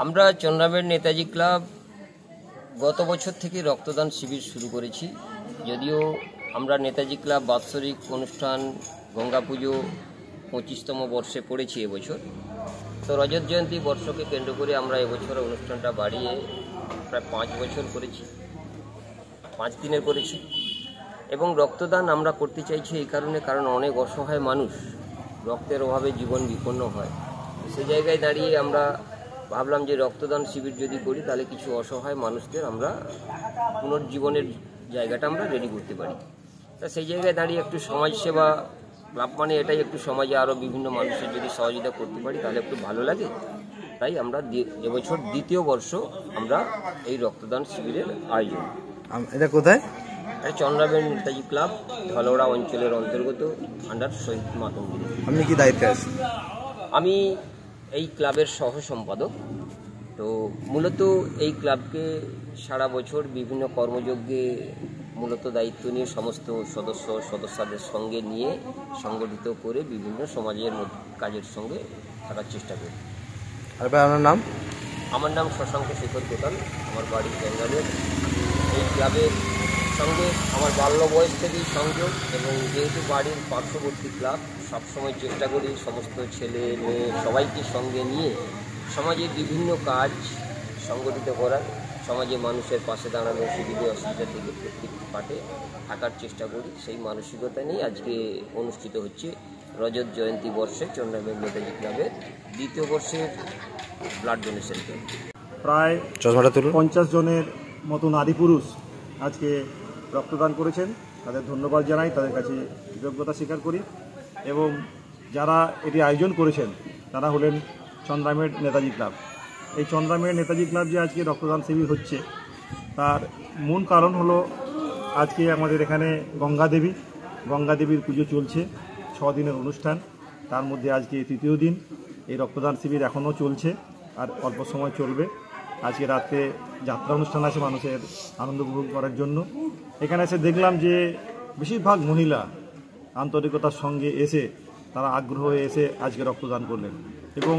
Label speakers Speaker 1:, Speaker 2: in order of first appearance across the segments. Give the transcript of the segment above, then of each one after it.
Speaker 1: আমরা চন্দ্রামের নেতাজি ক্লাব গত বছর থেকে রক্তদান শিবির শুরু করেছি। যদিও আমরা নেতাজি ক্লাব বাৎসরিক অনুষ্ঠান গঙ্গা পুজো 25তম বর্ষে পড়েছি এবছর। তো রজত জয়ন্তী বর্ষকে কেন্দ্র করে আমরা এবছর অনুষ্ঠানটা বাড়িয়ে প্রায় 5 বছর করেছি, 5 দিনের করেছি। এবং রক্তদান আমরা করতে চাইছি এই কারণে, কারণ অনেক অসহায় মানুষ রক্তের অভাবে জীবন বিপন্ন হয়। সেই জায়গায় দাঁড়িয়ে আমরা ভাবলাম যে রক্তদান শিবির যদি করি তাহলে কিছু অসহায় মানুষদের আমরা পুনর্জীবনের জায়গাটা আমরা রেডি করতে পারি। তা সেই জায়গায় দাঁড়িয়ে একটু সমাজসেবা ক্লাব মানে এটাই, একটু সমাজে আরও বিভিন্ন মানুষের যদি সহযোগিতা করতে পারি তাহলে একটু ভালো লাগে। তাই আমরা এবছর 2য় বর্ষ আমরা এই রক্তদান শিবিরের আয়োজন।
Speaker 2: এটা কোথায়?
Speaker 1: এটা চন্দ্রামের নেতাজি ক্লাব ধলোড়া অঞ্চলের অন্তর্গত আন্ডার শহীদ মাতঙ্গিরি।
Speaker 2: আপনি কি দায়িত্বে আছেন?
Speaker 1: আমি এই ক্লাবের সহ সম্পাদক। তো মূলত এই ক্লাবকে সারা বছর বিভিন্ন কর্মযজ্ঞে মূলত দায়িত্ব নিয়ে সমস্ত সদস্যদের সঙ্গে নিয়ে সংগঠিত করে বিভিন্ন সমাজের কাজের সঙ্গে থাকার চেষ্টা করি।
Speaker 2: আর আপনার নাম?
Speaker 1: আমার নাম শশাঙ্ক শেখর কোটাল, আমার বাড়ি বেঙ্গালোর। এই ক্লাবের সঙ্গে আমার বাল্য বয়স থেকেই সংযোগ, এবং যেহেতু বাড়ির পার্শ্ববর্তী ক্লাব, সবসময় চেষ্টা করি সমস্ত ছেলে মেয়ে সবাইকে সঙ্গে নিয়ে সমাজের বিভিন্ন কাজ সংগঠিত করার, সমাজে মানুষের পাশে দাঁড়ানো, সুবিধে অসুবিধা থেকে প্রত্যেকটি পাটে থাকার চেষ্টা করি। সেই মানসিকতা নিয়ে আজকে অনুষ্ঠিত হচ্ছে রজত জয়ন্তী বর্ষে চন্দ্রামের নেতাজি ক্লাবের 2য় বর্ষের ব্লাড ডোনেশন ক্যাম্প।
Speaker 3: প্রায় 50 জনের মতো নারী পুরুষ আজকে রক্তদান করেছেন। তাদের ধন্যবাদ জানাই, তাদের কাছে কৃতজ্ঞতা স্বীকার করি। এবং যারা এটি আয়োজন করেছেন তারা হলেন চন্দ্রামের নেতাজি ক্লাব। এই চন্দ্রামের নেতাজি ক্লাব যে আজকে রক্তদান শিবির হচ্ছে তার মূল কারণ হলো আজকে আমাদের এখানে গঙ্গা দেবীর পুজো চলছে, 6 দিনের অনুষ্ঠান। তার মধ্যে আজকে 3য় দিন। এই রক্তদান শিবির এখনও চলছে আর অল্প সময় চলবে। আজকে রাতে যাত্রা অনুষ্ঠান আছে মানুষের আনন্দ উপভোগ করার জন্য। এখানে এসে দেখলাম যে বেশিরভাগ মহিলা আন্তরিকতার সঙ্গে এসে, তারা আগ্রহ হয়ে এসে আজকে রক্তদান করলেন, এবং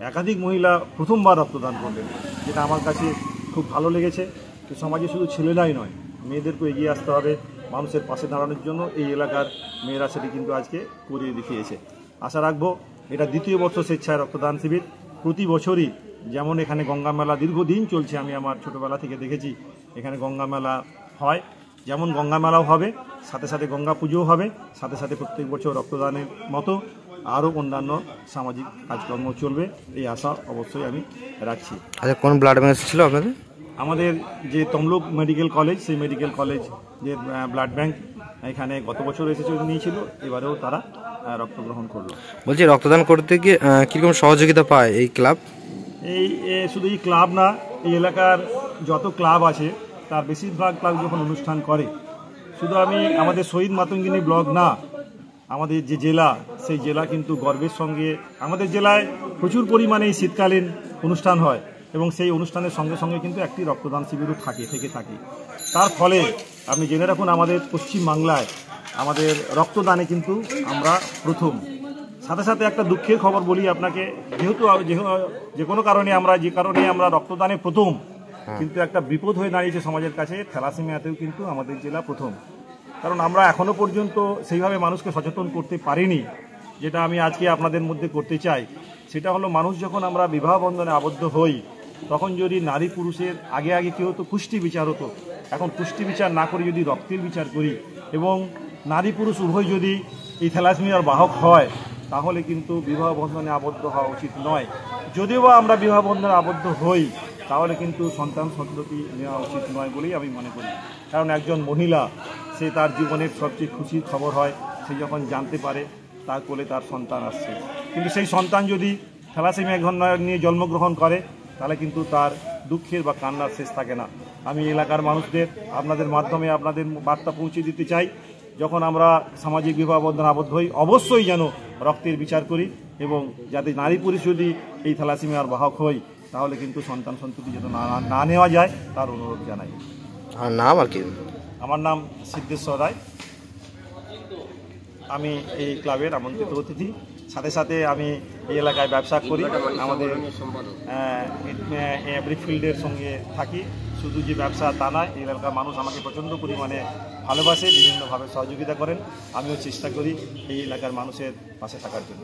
Speaker 3: একাধিক মহিলা প্রথমবার রক্তদান করলেন, যেটা আমার কাছে খুব ভালো লেগেছে। তো সমাজে শুধু ছেলেরাই নয়, মেয়েদেরকেও এগিয়ে আসতে হবে মানুষের পাশে দাঁড়ানোর জন্য। এই এলাকার মেয়েরা সেটি কিন্তু আজকে করিয়ে দেখিয়েছে। আশা রাখবো এটা 2য় বর্ষ স্বেচ্ছায় রক্তদান শিবির। প্রতি বছরই যেমন এখানে গঙ্গা মেলা দীর্ঘদিন চলছে, আমি আমার ছোটোবেলা থেকে দেখেছি এখানে গঙ্গা মেলা হয়, যেমন গঙ্গা মেলাও হবে, সাথে সাথে গঙ্গা পুজোও হবে, সাথে সাথে প্রত্যেক বছর রক্তদানের মতো আরও অন্যান্য সামাজিক কাজকর্ম চলবে, এই আশা অবশ্যই আমি রাখছি।
Speaker 2: আচ্ছা, কোন ব্লাড ব্যাংক ছিল আপনাদের?
Speaker 3: আমাদের যে তমলুক মেডিকেল কলেজ, সেই মেডিকেল কলেজ যে ব্লাড ব্যাংক এখানে গত বছর এসেছে নিয়েছিল, এবারেও তারা রক্ত গ্রহণ করলো।
Speaker 2: বলছি, রক্তদান করতে গিয়ে কীরকম সহযোগিতা পায় এই ক্লাব?
Speaker 3: এই শুধু এই ক্লাব না, এই এলাকার যত ক্লাব আছে তার বেশিরভাগ ক্লাব যখন অনুষ্ঠান করে, শুধু আমি আমাদের শহীদ মাতঙ্গিনী ব্লক না, আমাদের যে জেলা, সেই জেলা কিন্তু গর্বের সঙ্গে, আমাদের জেলায় প্রচুর পরিমাণে এই শীতকালীন অনুষ্ঠান হয়, এবং সেই অনুষ্ঠানের সঙ্গে সঙ্গে কিন্তু একটি রক্তদান শিবিরও থেকে থাকে। তার ফলে আপনি জেনে রাখুন, আমাদের পশ্চিমবাংলায় আমাদের রক্তদানে কিন্তু আমরা প্রথম। সাথে সাথে একটা দুঃখের খবর বলি আপনাকে, যেহেতু যে কোনো কারণে আমরা রক্তদানে প্রথম, কিন্তু একটা বিপদ হয়ে দাঁড়িয়েছে সমাজের কাছে, থ্যালাসেমিয়াতেও কিন্তু আমাদের জেলা প্রথম। কারণ আমরা এখনও পর্যন্ত সেইভাবে মানুষকে সচেতন করতে পারিনি, যেটা আমি আজকে আপনাদের মধ্যে করতে চাই। সেটা হলো, মানুষ যখন আমরা বিবাহ বন্ধনে আবদ্ধ হই, তখন যদি নারী পুরুষের আগে কী হতো, কুষ্টি বিচার হতো। এখন কুষ্টি বিচার না করে যদি রক্তের বিচার করি, এবং নারী পুরুষ উভয় যদি এই থ্যালাসেমিয়ার বাহক হয়, তাহলে কিন্তু বিবাহ বন্ধনে আবদ্ধ হওয়া উচিত নয়। যদিও বা আমরা বিবাহ বন্ধনে আবদ্ধ হই, তাহলে কিন্তু সন্তান সন্ততি নেওয়া উচিত নয় বলেই আমি মনে করি। কারণ একজন মহিলা, সে তার জীবনের সবচেয়ে খুশির খবর হয় সে যখন জানতে পারে তার কোলে তার সন্তান আসছে। কিন্তু সেই সন্তান যদি থ্যালাসেমিয়া নিয়ে জন্মগ্রহণ করে, তাহলে কিন্তু তার দুঃখের বা কান্নার শেষ থাকে না। আমি এলাকার মানুষদের আপনাদের মাধ্যমে আপনাদের বার্তা পৌঁছে দিতে চাই, যখন আমরা সামাজিক বিবাহ বন্ধনে আবদ্ধ হই, অবশ্যই যেন রক্তের বিচার করি, এবং যাতে নারী পুরুষ যদি এই থ্যালাসেমিয়ার বাহক হই, তাহলে কিন্তু সন্তান সন্ততি যেন না নেওয়া যায় তার অনুরোধ জানাই।
Speaker 2: আমার নাম আর কি?
Speaker 3: আমার নাম সিদ্ধেশ্বর রায়, আমি এই ক্লাবের আমন্ত্রিত অতিথি। সাথে সাথে আমি এই এলাকায় ব্যবসা করি, আমাদের
Speaker 1: সম্পাদক।
Speaker 3: ব্রিকফিল্ডের সঙ্গে থাকি। শুধু যে ব্যবসা তা নয়, এই এলাকার মানুষ আমাকে প্রচণ্ড পরিমাণে ভালোবাসে, বিভিন্নভাবে সহযোগিতা করেন। আমিও চেষ্টা করি এই এলাকার মানুষের পাশে থাকার জন্য।